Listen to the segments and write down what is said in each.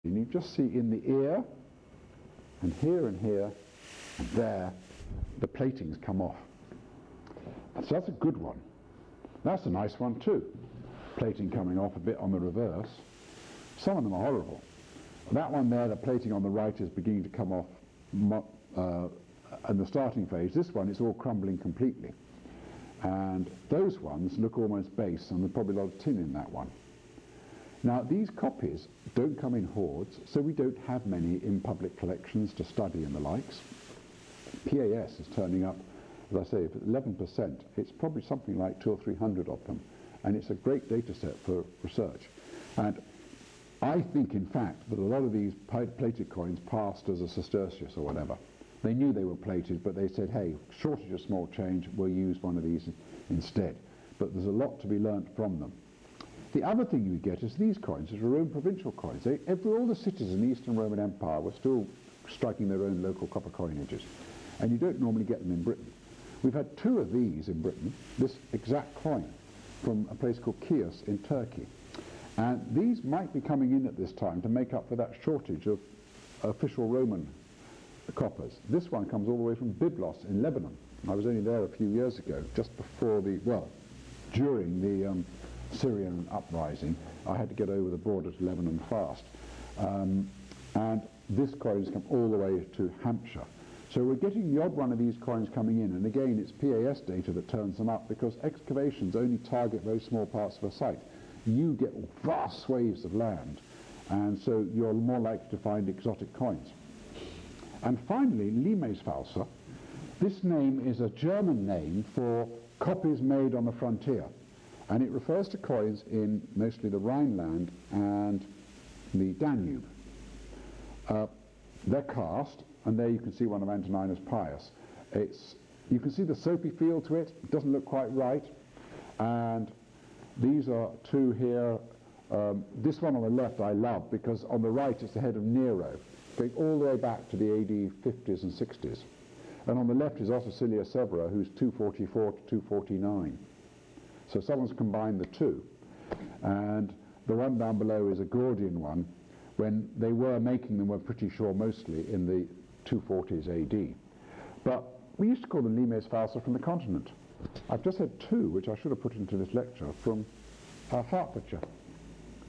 And you just see in the ear, and here, and there, the platings come off. So that's a good one. That's a nice one too. Plating coming off a bit on the reverse. Some of them are horrible. That one there, the plating on the right is beginning to come off in the starting phase. This one is all crumbling completely. And those ones look almost base, and there's probably a lot of tin in that one. Now, these copies don't come in hoards, so we don't have many in public collections to study and the likes. PAS is turning up, as I say, 11%. It's probably something like 200 or 300 of them, and it's a great data set for research. And I think, in fact, that a lot of these plated coins passed as a sestertius or whatever. They knew they were plated, but they said, hey, shortage of small change, we'll use one of these instead. But there's a lot to be learnt from them. The other thing you get is these coins, which are Roman provincial coins. All the cities in the Eastern Roman Empire were still striking their own local copper coinages, and you don't normally get them in Britain. We've had 2 of these in Britain, this exact coin, from a place called Chios in Turkey. And these might be coming in at this time to make up for that shortage of official Roman coppers. This one comes all the way from Byblos in Lebanon. I was only there a few years ago, just before during the Syrian uprising. I had to get over the border to Lebanon fast. And this coin has come all the way to Hampshire. So we're getting the odd one of these coins coming in, and again it's PAS data that turns them up, because excavations only target very small parts of a site. You get vast swathes of land, and so you're more likely to find exotic coins. And finally, Limes Falsa. This name is a German name for copies made on the frontier, and it refers to coins in mostly the Rhineland and the Danube. They're cast, and there you can see one of Antoninus Pius. You can see the soapy feel to it. It doesn't look quite right. And these are 2 here. This one on the left I love, because on the right it's the head of Nero, going all the way back to the AD 50s and 60s. And on the left is Ottocilia Severa, who's 244 to 249. So someone's combined the 2. And the one down below is a Gordian one. When they were making them, we're pretty sure mostly in the 240s AD. But we used to call them Limes Falsa from the continent. I've just had 2, which I should have put into this lecture, from Hertfordshire.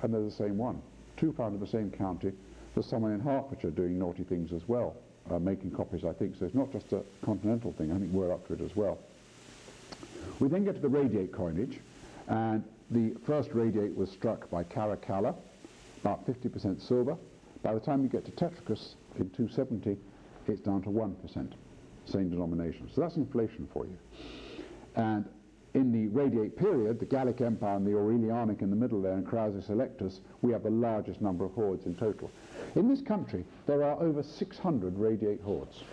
And they're the same one. 2 found in the same county. There's someone in Hertfordshire doing naughty things as well, making copies, I think. So it's not just a continental thing. I think we're up to it as well. We then get to the radiate coinage, and the first radiate was struck by Caracalla, about 50% silver. By the time you get to Tetricus in 270, it's down to 1%, same denomination. So that's inflation for you. And in the radiate period, the Gallic Empire and the Aurelianic in the middle there, and Crassus Electus, we have the largest number of hoards in total. In this country, there are over 600 radiate hoards.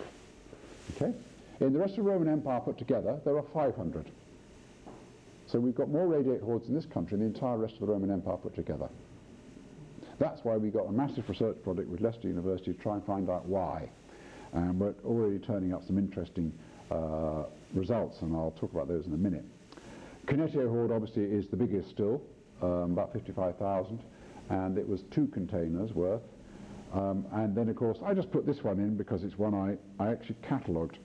Okay? In the rest of the Roman Empire put together, there are 500. So we've got more radiate hoards in this country than the entire rest of the Roman Empire put together. That's why we got a massive research project with Leicester University to try and find out why. And we're already turning up some interesting results, and I'll talk about those in a minute. Kinesio Hoard obviously is the biggest still, about 55,000, and it was 2 containers worth. And then of course I just put this one in because it's one I actually catalogued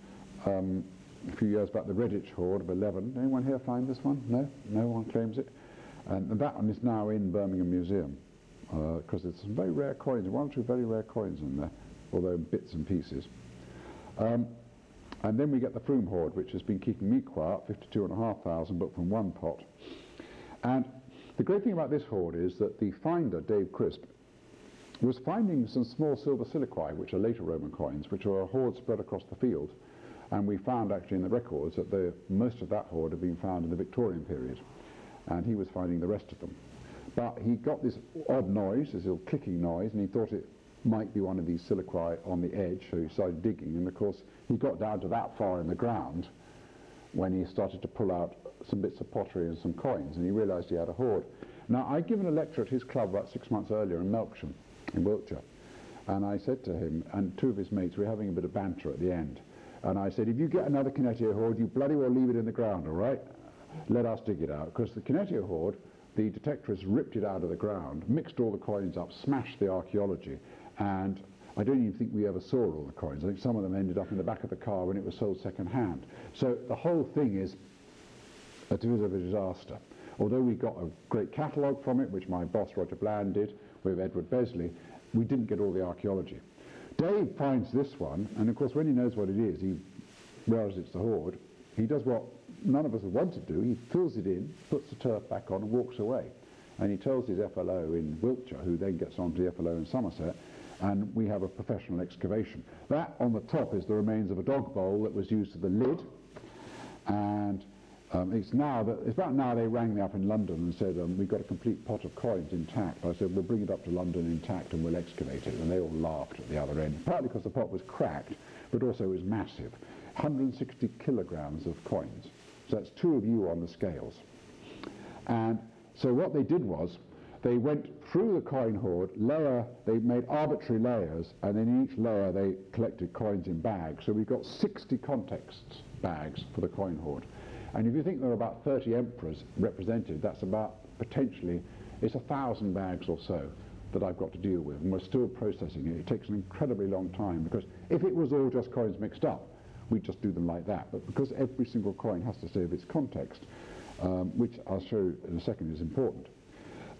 a few years back, the Redditch Hoard of 11. Anyone here find this one? No? No one claims it? And that one is now in Birmingham Museum, because there's some very rare coins, 1 or 2 very rare coins in there, although in bits and pieces. And then we get the Plume Hoard, which has been keeping me quiet, 52,500, but from 1 pot. And the great thing about this hoard is that the finder, Dave Crisp, was finding some small silver siliqui, which are later Roman coins, which are a hoard spread across the field. And we found actually in the records that most of that hoard had been found in the Victorian period. And he was finding the rest of them. But he got this odd noise, this little clicking noise, and he thought it might be one of these siliqui on the edge, so he started digging. And of course, he got down to that far in the ground when he started to pull out some bits of pottery and some coins, and he realised he had a hoard. Now, I'd given a lecture at his club about 6 months earlier in Melksham, in Wiltshire, and I said to him, and 2 of his mates, we were having a bit of banter at the end, and I said, if you get another Kinesio Hoard, you bloody well leave it in the ground, all right? Let us dig it out, because the Kinesio Hoard the detectorists ripped it out of the ground, mixed all the coins up, smashed the archaeology, and I don't even think we ever saw all the coins. I think some of them ended up in the back of the car when it was sold second hand. So the whole thing is a bit of a disaster. Although we got a great catalogue from it, which my boss Roger Bland did with Edward Besley, we didn't get all the archaeology. Dave finds this one, and of course when he knows what it is, he realises it's the Hoard. He does what none of us would want to do. He fills it in, puts the turf back on and walks away. And he tells his FLO in Wiltshire, who then gets on to the FLO in Somerset, and we have a professional excavation. That on the top is the remains of a dog bowl that was used as the lid, and it's about now they rang me up in London and said, we've got a complete pot of coins intact. I said, we'll bring it up to London intact and we'll excavate it. And they all laughed at the other end, partly because the pot was cracked, but also it was massive. 160 kilograms of coins. So that's 2 of you on the scales. And so what they did was, they went through the coin hoard, they made arbitrary layers, and in each layer they collected coins in bags. So we've got 60 context bags for the coin hoard. And if you think there are about 30 emperors represented, that's about, potentially, it's 1,000 bags or so that I've got to deal with, and we're still processing it. It takes an incredibly long time, because if it was all just coins mixed up, we'd just do them like that. But because every single coin has to serve its context, which I'll show you in a second is important.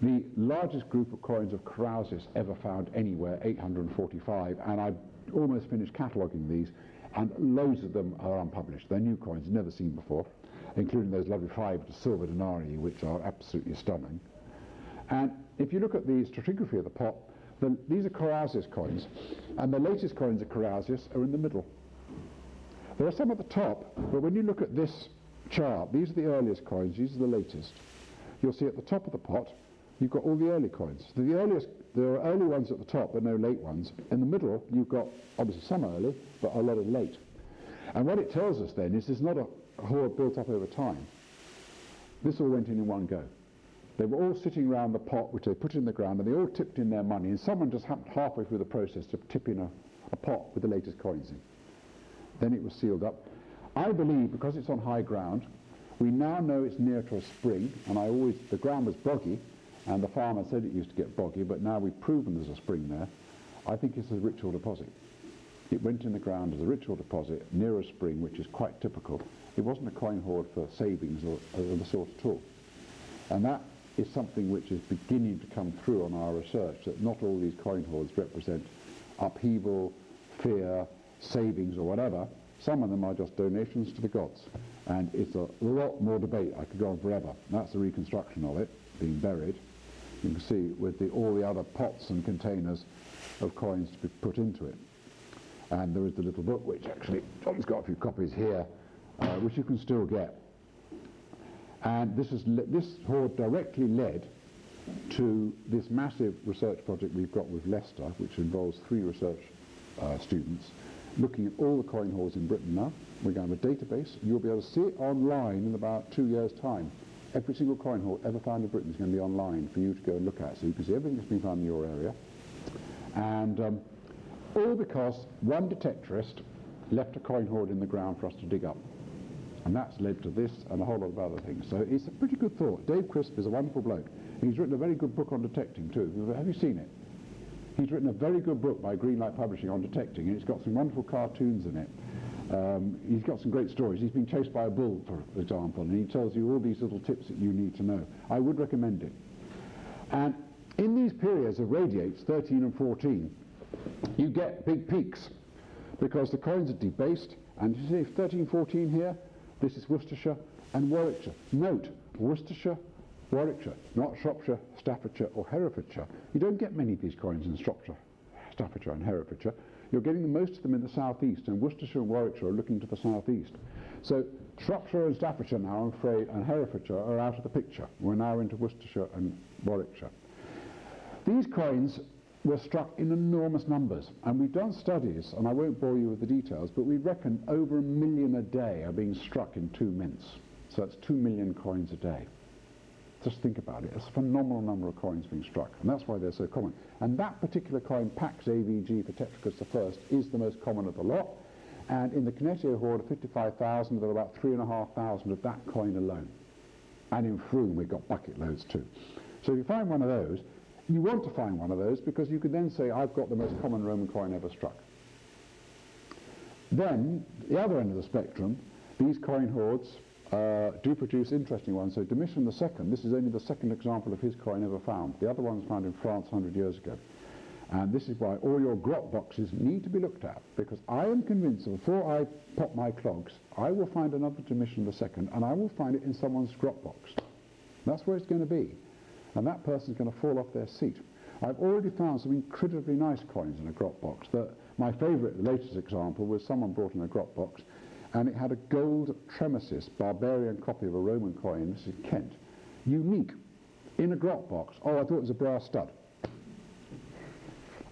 The largest group of coins of carouses ever found anywhere, 845, and I've almost finished cataloguing these, and loads of them are unpublished. They're new coins, never seen before, including those lovely 5 silver denarii, which are absolutely stunning. And if you look at the stratigraphy of the pot, these are carouses coins, and the latest coins of carouses are in the middle. There are some at the top, but when you look at this chart, these are the earliest coins, these are the latest. You'll see at the top of the pot, you've got all the early coins. There are early ones at the top, but no late ones. In the middle, you've got obviously some early, but a lot of late. And what it tells us then is there's not a hoard built up over time. This all went in one go. They were all sitting around the pot, which they put in the ground, and they all tipped in their money, and someone just happened halfway through the process to tip in a pot with the latest coins in. Then it was sealed up. I believe, because it's on high ground, we now know it's near to a spring, and the ground was boggy, and the farmer said it used to get boggy, but now we've proven there's a spring there. I think it's a ritual deposit. It went in the ground as a ritual deposit near a spring, which is quite typical. It wasn't a coin hoard for savings or of the sort at all. And that is something which is beginning to come through on our research, that not all these coin hoards represent upheaval, fear, savings or whatever. Some of them are just donations to the gods. And it's a lot more debate. I could go on forever. That's the reconstruction of it, being buried. You can see with all the other pots and containers of coins to be put into it. And there is the little book, which actually, John's got a few copies here, which you can still get. And this hoard directly led to this massive research project we've got with Leicester, which involves 3 research students, looking at all the coin hoards in Britain now. We're going to have a database. You'll be able to see it online in about 2 years' time. Every single coin hoard ever found in Britain is going to be online for you to go and look at, so you can see everything that's been found in your area. And all because one detectorist left a coin hoard in the ground for us to dig up. And that's led to this and a whole lot of other things. So it's a pretty good thought. Dave Crisp is a wonderful bloke. He's written a very good book on detecting too. Have you seen it? He's written a very good book by Greenlight Publishing on detecting, and it's got some wonderful cartoons in it. He's got some great stories. He's been chased by a bull, for example, and he tells you all these little tips that you need to know. I would recommend it. And in these periods of radiates, 13 and 14, you get big peaks because the coins are debased. And you see 13, 14 here, this is Worcestershire and Warwickshire. Note, Worcestershire, Warwickshire, not Shropshire, Staffordshire or Herefordshire. You don't get many of these coins in Shropshire, Staffordshire and Herefordshire. You're getting most of them in the southeast, and Worcestershire and Warwickshire are looking to the southeast. So Shropshire and Staffordshire now, I'm afraid, and Herefordshire are out of the picture. We're now into Worcestershire and Warwickshire. These coins were struck in enormous numbers, and we've done studies, and I won't bore you with the details, but we reckon over 1 million a day are being struck in 2 mints. So that's 2 million coins a day. Just think about it. It's a phenomenal number of coins being struck, and that's why they're so common. And that particular coin, Pax AVG for Tetricus I, is the most common of the lot. And in the Kinesio Hoard of 55,000, there are about 3,500 of that coin alone. And in Frome we've got bucket loads too. So if you find one of those, you want to find one of those because you could then say, I've got the most common Roman coin ever struck. Then, the other end of the spectrum, these coin hoards do produce interesting ones. So Domitian II, this is only the second example of his coin ever found. The other one was found in France 100 years ago. And this is why all your grot boxes need to be looked at, because I am convinced that before I pop my clogs, I will find another Domitian II, and I will find it in someone's grot box. That's where it's going to be. And that person's going to fall off their seat. I've already found some incredibly nice coins in a grot box. My favourite, the latest example, was someone brought in a grot box, and it had a gold tremesis, barbarian copy of a Roman coin, this is Kent, unique, in a grot box. Oh, I thought it was a brass stud.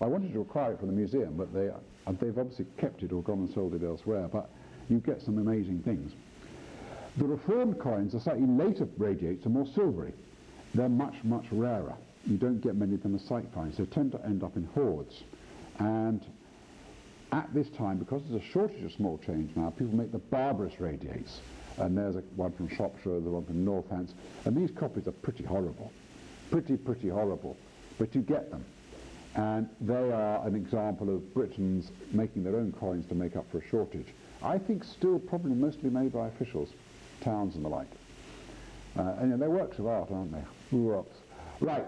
I wanted to acquire it from the museum, but they've obviously kept it or gone and sold it elsewhere, but you get some amazing things. The reformed coins are slightly later radiates, are more silvery. They're much, much rarer. You don't get many of them as sight finds. They tend to end up in hoards. And at this time, because there's a shortage of small change now, people make the barbarous radiates. And there's one from Shropshire, the one from Northants. And these copies are pretty horrible. Pretty horrible. But you get them. And they are an example of Britons making their own coins to make up for a shortage. I think still probably mostly made by officials, towns and the like. And they're works of art, aren't they? Right,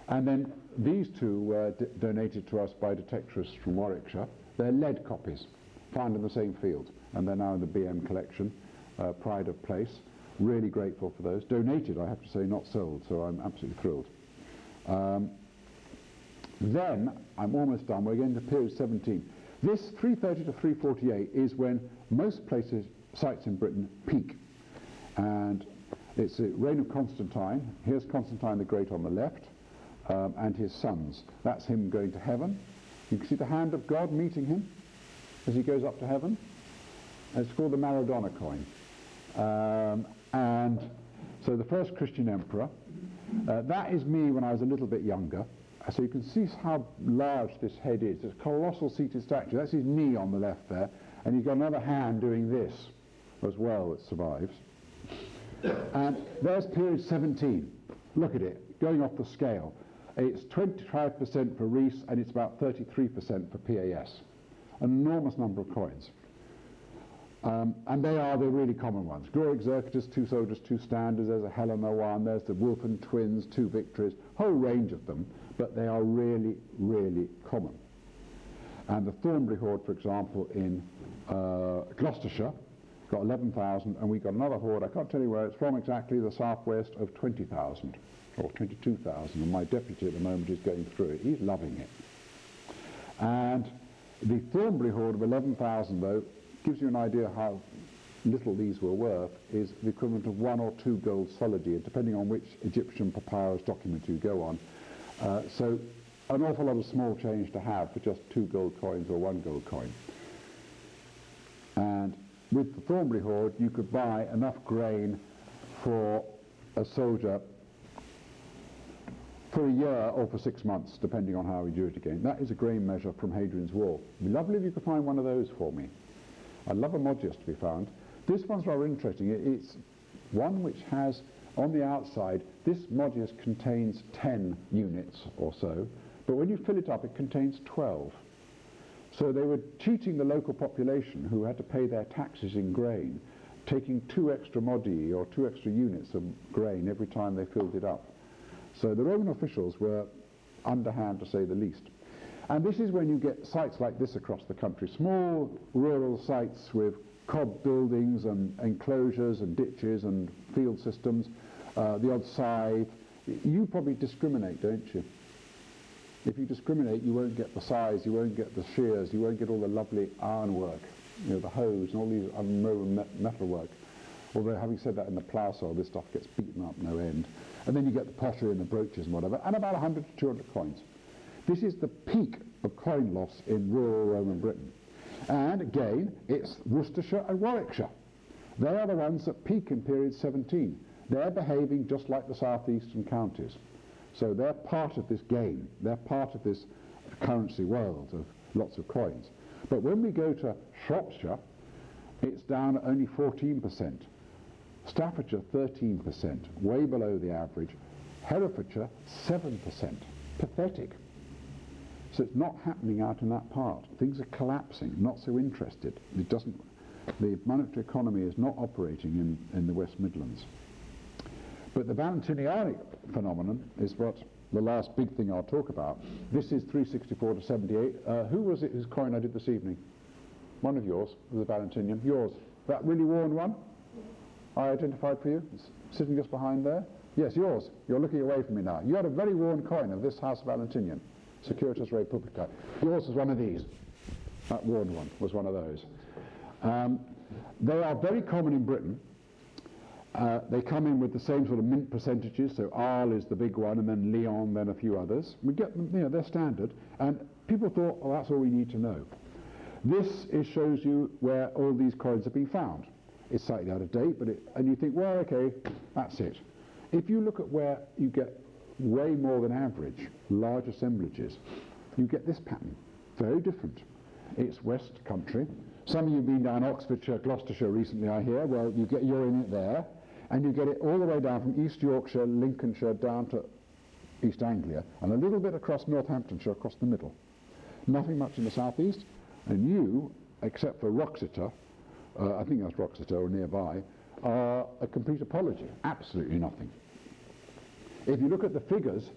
and then these two were donated to us by detectorists from Warwickshire. They're lead copies, found in the same field, and they're now in the BM collection, pride of place. Really grateful for those. Donated, I have to say, not sold, so I'm absolutely thrilled. Then, I'm almost done, we're getting to period 17. This 330 to 348 is when most places, sites in Britain, peak. And it's the reign of Constantine. Here's Constantine the Great on the left, and his sons. That's him going to heaven. You can see the hand of God meeting him as he goes up to heaven. And it's called the Maradona Coin. And so the first Christian emperor. That is me when I was a little bit younger. So you can see how large this head is. It's a colossal seated statue. That's his knee on the left there. And he's got another hand doing this as well that survives. And there's period 17. Look at it, going off the scale. It's 25% for Rees, and it's about 33% for PAS. An enormous number of coins. And they are the really common ones. Gloria Exercitus, 2 soldiers, 2 standards. There's a Helena one. There's the Wilton twins, 2 victories. Whole range of them, but they are really, really common. And the Thornbury Hoard, for example, in Gloucestershire, got 11,000, and we got another hoard, I can't tell you where it's from exactly, the southwest, of 20,000 or 22,000, and my deputy at the moment is going through it. He's loving it. And the Thornbury Hoard of 11,000, though, gives you an idea how little these were worth, is the equivalent of 1 or 2 gold solidi, depending on which Egyptian papyrus document you go on. So an awful lot of small change to have for just 2 gold coins or 1 gold coin. And with the Thornbury Hoard, you could buy enough grain for a soldier for a year or for 6 months, depending on how we do it again. That is a grain measure from Hadrian's Wall. It'd be lovely if you could find one of those for me. I'd love a Modius to be found. This one's rather interesting. It's one which has, on the outside, this Modius contains 10 units or so, but when you fill it up, it contains 12. So they were cheating the local population who had to pay their taxes in grain, taking 2 extra modii or 2 extra units of grain every time they filled it up. So the Roman officials were underhand, to say the least. And this is when you get sites like this across the country, small rural sites with cob buildings and enclosures and ditches and field systems, the odd scythe. You probably discriminate, don't you? If you discriminate, you won't get the scythes, you won't get the shears, you won't get all the lovely ironwork, you know, the hoes and all these unwoven metalwork. Although, having said that, in the plough soil, this stuff gets beaten up no end. And then you get the pottery and the brooches and whatever, and about 100 to 200 coins. This is the peak of coin loss in rural Roman Britain. And again, it's Worcestershire and Warwickshire. They are the ones that peak in period 17. They're behaving just like the southeastern counties. So they're part of this game. They're part of this currency world of lots of coins. But when we go to Shropshire, it's down at only 14%. Staffordshire 13%, way below the average. Herefordshire 7%, pathetic. So it's not happening out in that part. Things are collapsing, not so interested. The monetary economy is not operating in the West Midlands. But the Valentinianic phenomenon is what the last big thing I'll talk about. This is 364 to 78. Who was it whose coin I did this evening? One of yours was the Valentinian. Yours. That really worn one? I identified for you? It's sitting just behind there? Yes, yours. You're looking away from me now. You had a very worn coin of this House Valentinian, Securitas Republica. Yours was one of these. That worn one was one of those. They are very common in Britain. They come in with the same sort of mint percentages, so Arles is the big one, and then Lyon, then a few others. We get them, you know, they're standard, and people thought, well, that's all we need to know. This shows you where all these coins have been found. It's slightly out of date, and you think, well, okay, that's it. If you look at where you get way more than average, large assemblages, you get this pattern. Very different. It's West Country. Some of you have been down Oxfordshire, Gloucestershire recently, I hear. Well, you're in it there, and you get it all the way down from East Yorkshire, Lincolnshire, down to East Anglia, and a little bit across Northamptonshire, across the middle. Nothing much in the southeast, and you, except for Wroxeter, I think that's Wroxeter or nearby, are a complete apology. Absolutely nothing. If you look at the figures,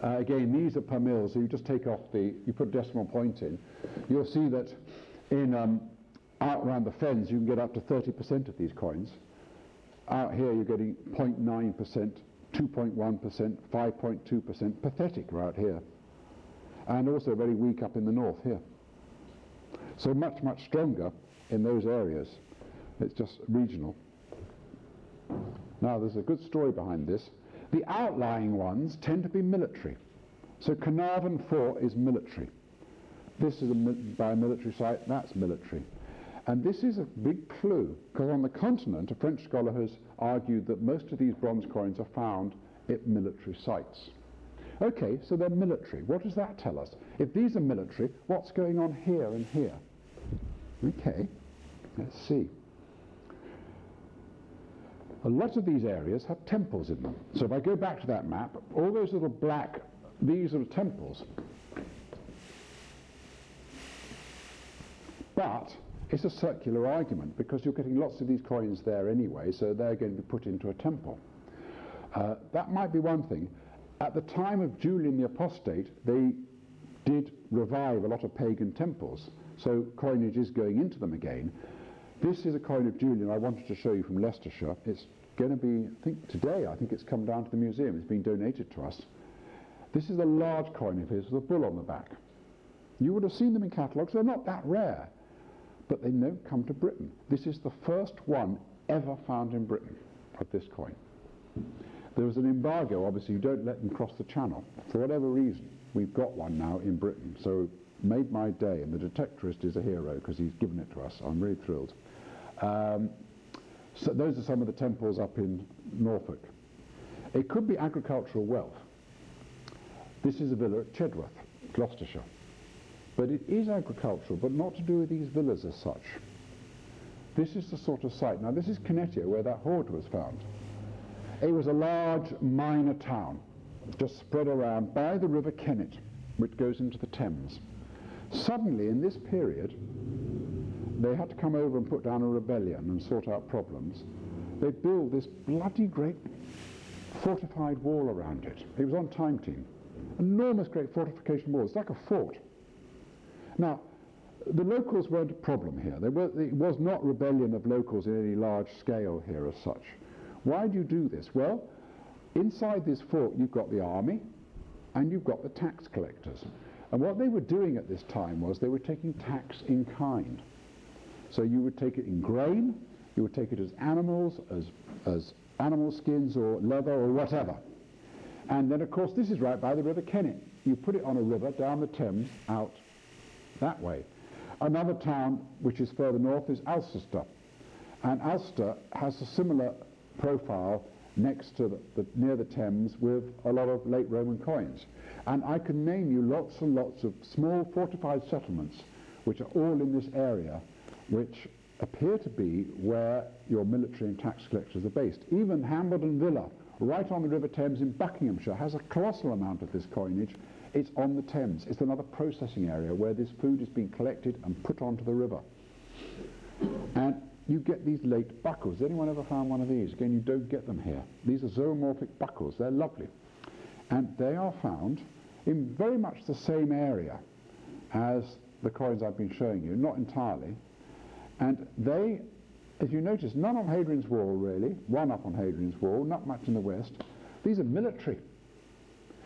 again, these are per mil, so you just take off you put a decimal point in, you'll see that in out around the Fens you can get up to 30% of these coins. Out here you're getting 0.9%, 2.1%, 5.2%, pathetic right here. And also very weak up in the north here. So much, much stronger in those areas. It's just regional. Now there's a good story behind this. The outlying ones tend to be military. So Carnarvon Fort is military. This is by a military site, that's military. And this is a big clue, because on the continent, a French scholar has argued that most of these bronze coins are found at military sites. Okay, so they're military. What does that tell us? If these are military, what's going on here and here? Okay, let's see. A lot of these areas have temples in them. So if I go back to that map, all those little black, these are temples. But it's a circular argument, because you're getting lots of these coins there anyway, so they're going to be put into a temple. That might be one thing. At the time of Julian the Apostate, they did revive a lot of pagan temples, so coinage is going into them again. This is a coin of Julian I wanted to show you from Leicestershire. It's going to be, I think today, I think it's come down to the museum. It's been donated to us. This is a large coin of his with a bull on the back. You would have seen them in catalogues. They're not that rare, but they don't come to Britain. This is the first one ever found in Britain of this coin. There was an embargo, obviously. You don't let them cross the channel. For whatever reason, we've got one now in Britain. So made my day, and the detectorist is a hero because he's given it to us. I'm really thrilled. So those are some of the temples up in Norfolk. It could be agricultural wealth. This is a villa at Chedworth, Gloucestershire. But it is agricultural, but not to do with these villas as such. This is the sort of site. Now this is Kinesio, where that hoard was found. It was a large minor town, just spread around by the River Kennet, which goes into the Thames. Suddenly, in this period, they had to come over and put down a rebellion and sort out problems. They built this bloody great fortified wall around it. It was on time team. Enormous great fortification walls, like a fort. Now, the locals weren't a problem here. It was not rebellion of locals in any large scale here as such. Why do you do this? Well, inside this fort you've got the army and you've got the tax collectors. And what they were doing at this time was they were taking tax in kind. So you would take it in grain, you would take it as animals, as animal skins or leather or whatever. And then of course this is right by the River Kennet. You put it on a river down the Thames out that way. Another town which is further north is Alcester. And Ulster has a similar profile next to near the Thames with a lot of late Roman coins. And I can name you lots and lots of small fortified settlements which are all in this area, which appear to be where your military and tax collectors are based. Even Hambledon Villa, right on the River Thames in Buckinghamshire, has a colossal amount of this coinage. It's on the Thames. It's another processing area where this food is being collected and put onto the river. And you get these late buckles. Has anyone ever found one of these? Again, you don't get them here. These are zoomorphic buckles. They're lovely. And they are found in very much the same area as the coins I've been showing you, not entirely. And they, as you notice, none on Hadrian's Wall really, one up on Hadrian's Wall, not much in the west. These are military.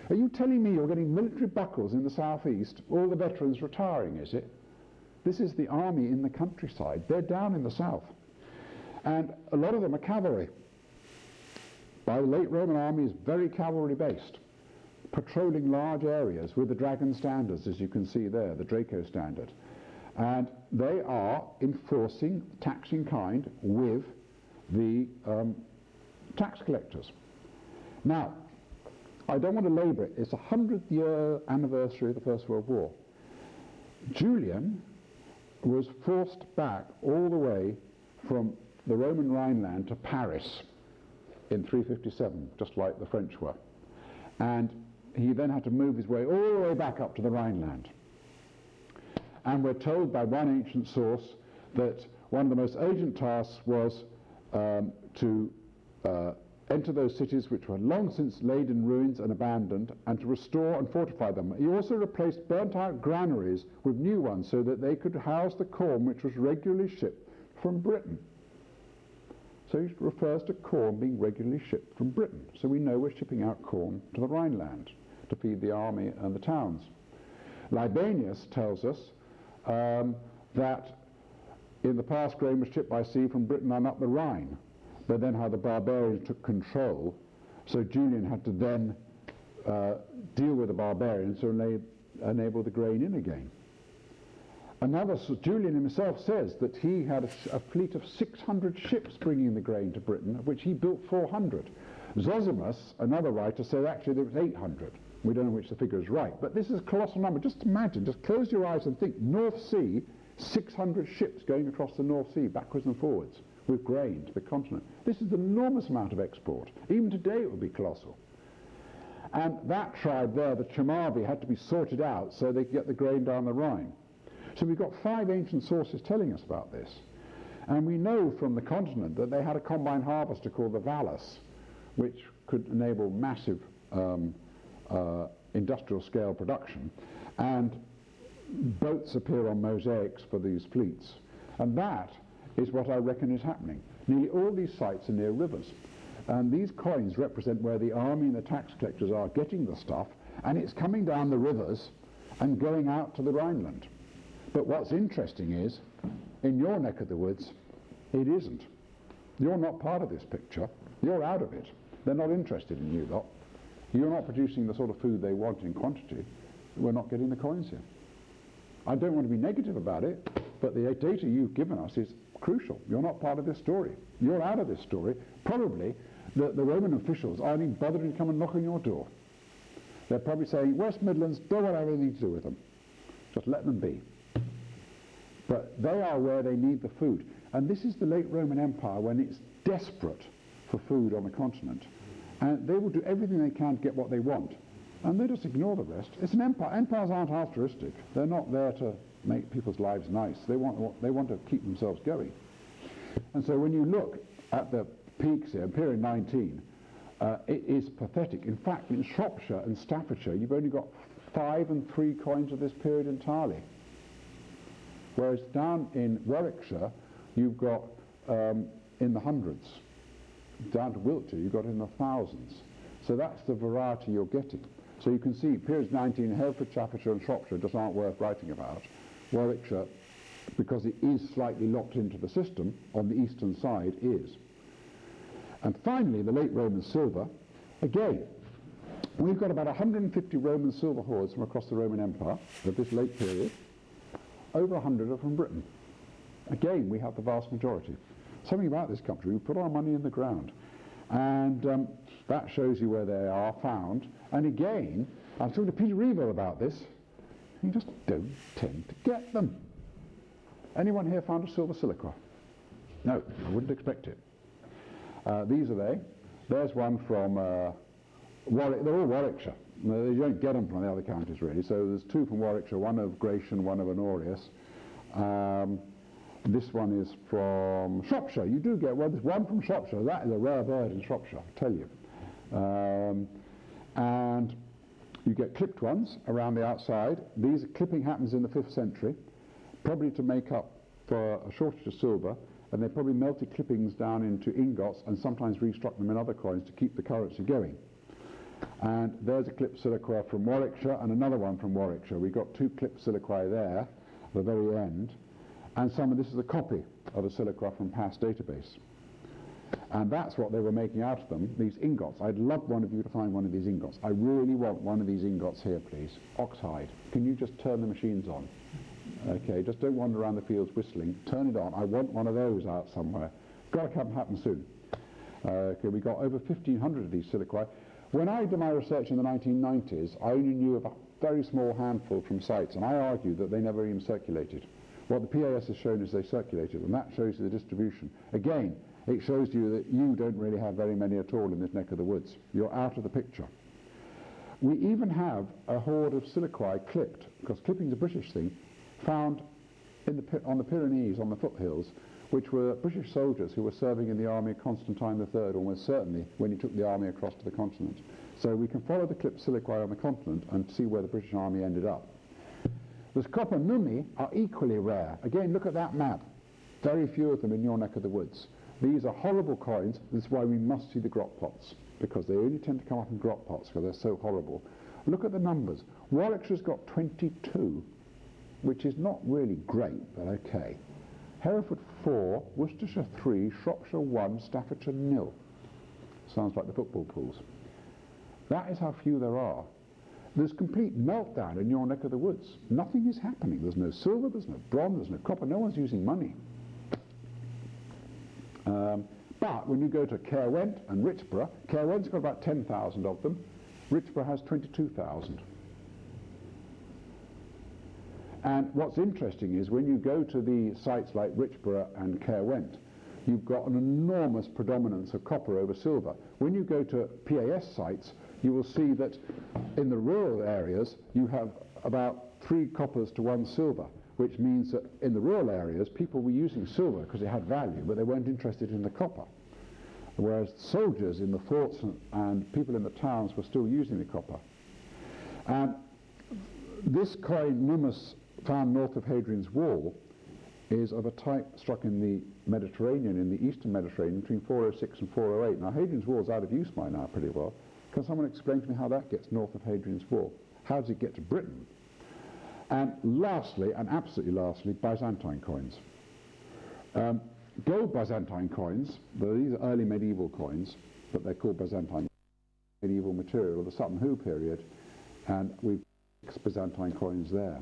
Are you telling me you're getting military buckles in the southeast, all the veterans retiring, is it? This is the army in the countryside. They're down in the south. And a lot of them are cavalry. By the late Roman army is very cavalry based, patrolling large areas with the dragon standards, as you can see there, the Draco standard. And they are enforcing tax in kind with the tax collectors. Now, I don't want to labour it. It's a 100-year anniversary of the First World War. Julian was forced back all the way from the Roman Rhineland to Paris in 357, just like the French were. And he then had to move his way all the way back up to the Rhineland. And we're told by one ancient source that one of the most urgent tasks was to enter those cities which were long since laid in ruins and abandoned, and to restore and fortify them. He also replaced burnt-out granaries with new ones so that they could house the corn which was regularly shipped from Britain. So he refers to corn being regularly shipped from Britain. So we know we're shipping out corn to the Rhineland to feed the army and the towns. Libanius tells us that in the past grain was shipped by sea from Britain and up the Rhine, but then how the barbarians took control, so Julian had to then deal with the barbarians to enable the grain in again. Another, Julian himself says that he had a fleet of 600 ships bringing the grain to Britain, of which he built 400. Zosimus, another writer, said actually there was 800. We don't know which the figure is right, but this is a colossal number. Just imagine, just close your eyes and think, North Sea, 600 ships going across the North Sea, backwards and forwards, with grain to the continent. This is an enormous amount of export. Even today it would be colossal. And that tribe there, the Chamavi, had to be sorted out so they could get the grain down the Rhine. So we've got 5 ancient sources telling us about this. And we know from the continent that they had a combine harvester called the Valus, which could enable massive industrial scale production. And boats appear on mosaics for these fleets. And that is what I reckon is happening. Nearly all these sites are near rivers. And these coins represent where the army and the tax collectors are getting the stuff, and it's coming down the rivers and going out to the Rhineland. But what's interesting is, in your neck of the woods, it isn't. You're not part of this picture. You're out of it. They're not interested in you lot. You're not producing the sort of food they want in quantity. We're not getting the coins here. I don't want to be negative about it, but the data you've given us is crucial. You're not part of this story. You're out of this story. Probably the Roman officials aren't even bothering to come and knock on your door. They're probably saying, West Midlands, don't want to have anything to do with them. Just let them be. But they are where they need the food. And this is the late Roman Empire when it's desperate for food on the continent. And they will do everything they can to get what they want. And they just ignore the rest. It's an empire. Empires aren't altruistic. They're not there to make people's lives nice. They want to keep themselves going. And so when you look at the peaks here, period 19, it is pathetic. In fact, in Shropshire and Staffordshire, you've only got 5 and 3 coins of this period entirely. Whereas down in Warwickshire, you've got in the hundreds. Down to Wiltshire, you've got in the thousands. So that's the variety you're getting. So you can see periods 19, Hereford, Staffordshire and Shropshire just aren't worth writing about. Warwickshire, because it is slightly locked into the system on the eastern side, is. And finally, the late Roman silver. Again, we've got about 150 Roman silver hoards from across the Roman Empire of this late period. Over 100 are from Britain. Again, we have the vast majority. Something about this country, we put our money in the ground. And that shows you where they are found. And again, I was talking to Peter Reeville about this. You just don't tend to get them. Anyone here found a silver silica? No, I wouldn't expect it. These are they. There's one from Warwick. They're all Warwickshire. You don't get them from the other counties really. So there's two from Warwickshire, one of Gratian, one of Honorius. This one is from Shropshire. You do get one. There's one from Shropshire. That is a rare bird in Shropshire, I tell you. And you get clipped ones around the outside. These clipping happens in the 5th century, probably to make up for a shortage of silver, and they probably melted clippings down into ingots and sometimes restruck them in other coins to keep the currency going. And there's a clipped siliqua from Warwickshire and another one from Warwickshire. We've got two clipped siliqua there at the very end, and this is a copy of a siliqua from past database. And that's what they were making out of them, these ingots. I'd love one of you to find one of these ingots. I really want one of these ingots here, please. Oxhide. Can you just turn the machines on? Okay, just don't wander around the fields whistling. Turn it on. I want one of those out somewhere. Got to happen soon. Okay, we got over 1,500 of these siliqua. When I did my research in the 1990s, I only knew of a very small handful from sites, and I argued that they never even circulated. What the PAS has shown is they circulated, and that shows you the distribution. Again, it shows you that you don't really have very many at all in this neck of the woods. You're out of the picture. We even have a hoard of siliqua clipped, because clipping is a British thing, found on the Pyrenees, on the foothills, which were British soldiers who were serving in the army of Constantine III, almost certainly, when he took the army across to the continent. So we can follow the clipped siliqua on the continent and see where the British army ended up. The copper numi are equally rare. Again, look at that map. Very few of them in your neck of the woods. These are horrible coins. This is why we must see the grot pots, because they only tend to come up in grot pots because they're so horrible. Look at the numbers. Warwickshire's got 22, which is not really great, but okay. Hereford 4, Worcestershire 3, Shropshire 1, Staffordshire 0. Sounds like the football pools. That is how few there are. There's complete meltdown in your neck of the woods. Nothing is happening. There's no silver, there's no bronze, there's no copper. No one's using money. But when you go to Caerwent and Richborough, Caerwent's got about 10,000 of them. Richborough has 22,000. And what's interesting is when you go to the sites like Richborough and Caerwent, you've got an enormous predominance of copper over silver. When you go to PAS sites, you will see that in the rural areas you have about 3 coppers to 1 silver, which means that in the rural areas people were using silver because it had value, but they weren't interested in the copper. Whereas soldiers in the forts and people in the towns were still using the copper. And this coin, Numus, found north of Hadrian's Wall, is of a type struck in the Mediterranean, in the eastern Mediterranean, between 406 and 408. Now, Hadrian's Wall is out of use by now pretty well. Can someone explain to me how that gets north of Hadrian's Wall? How does it get to Britain? And lastly, and absolutely lastly, Byzantine coins. Gold Byzantine coins, these are early medieval coins, but they're called Byzantine medieval material of the Sutton Hoo period, and we've 6 Byzantine coins there.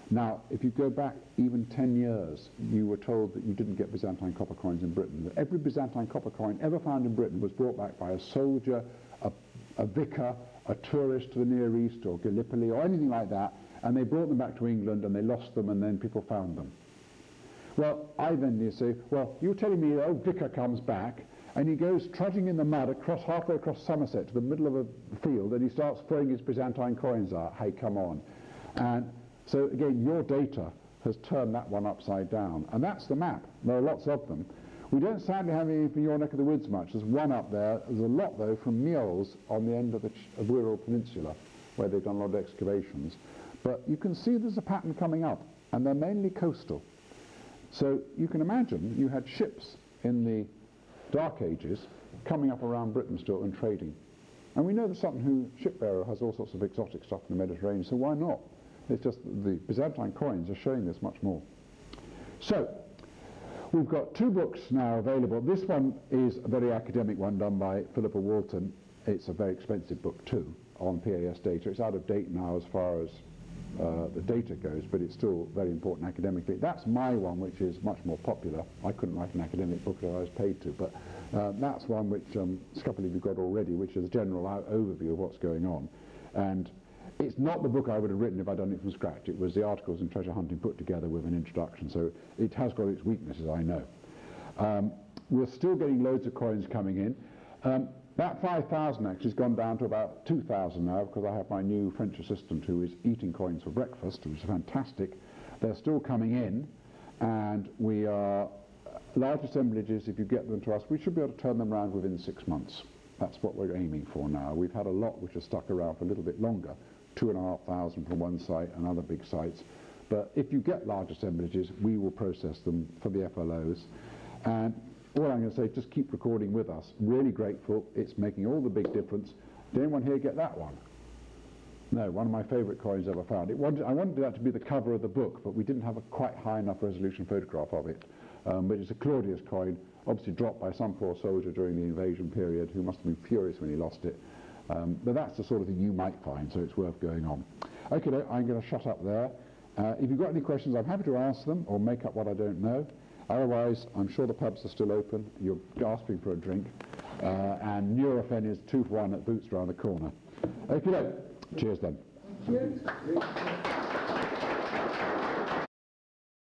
Now, if you go back even 10 years, you were told that you didn't get Byzantine copper coins in Britain. That every Byzantine copper coin ever found in Britain was brought back by a soldier, a vicar, a tourist to the Near East or Gallipoli or anything like that, and they brought them back to England and they lost them and then people found them. Well, I then say, well, you're telling me the old vicar comes back and he goes trudging in the mud halfway across Somerset to the middle of a field and he starts throwing his Byzantine coins out. Hey, come on. And so again, your data has turned that one upside down. And that's the map. There are lots of them. We don't sadly have any from your neck of the woods much. There's one up there. There's a lot, though, from Meols on the end of the Wirral Peninsula, where they've done a lot of excavations. But you can see there's a pattern coming up, and they're mainly coastal. So you can imagine you had ships in the Dark Ages coming up around Britain still and trading. And we know the Sutton Hoo shipbearer has all sorts of exotic stuff in the Mediterranean, so why not? It's just the Byzantine coins are showing this much more. So we've got 2 books now available. This one is a very academic one done by Philippa Walton. It's a very expensive book too on PAS data. It's out of date now as far as the data goes, but it's still very important academically. That's my one, which is much more popular. I couldn't write an academic book if I was paid to, but that's one which a couple of you got already, which is a general overview of what's going on. And it's not the book I would have written if I'd done it from scratch. It was the articles in treasure hunting put together with an introduction, so it has got its weaknesses, I know. We're still getting loads of coins coming in. That 5,000 actually has gone down to about 2,000 now, because I have my new French assistant who is eating coins for breakfast, which is fantastic. They're still coming in, and we are, large assemblages, if you get them to us, we should be able to turn them around within 6 months. That's what we're aiming for now. We've had a lot which are stuck around for a little bit longer, 2,500 from one site and other big sites. But if you get large assemblages, we will process them for the FLOs. And all I'm going to say, just keep recording with us. Really grateful. It's making all the big difference. Did anyone here get that one? No, one of my favourite coins ever found. I wanted that to be the cover of the book, but we didn't have a quite high enough resolution photograph of it. But it's a Claudius coin, obviously dropped by some poor soldier during the invasion period, who must have been furious when he lost it. But that's the sort of thing you might find, so it's worth going on. Okay, I'm going to shut up there. If you've got any questions, I'm happy to answer them or make up what I don't know. Otherwise, I'm sure the pubs are still open. You're gasping for a drink. And Nurofen is 2 for 1 at Boots round the corner. Okay, cheers then. Cheers.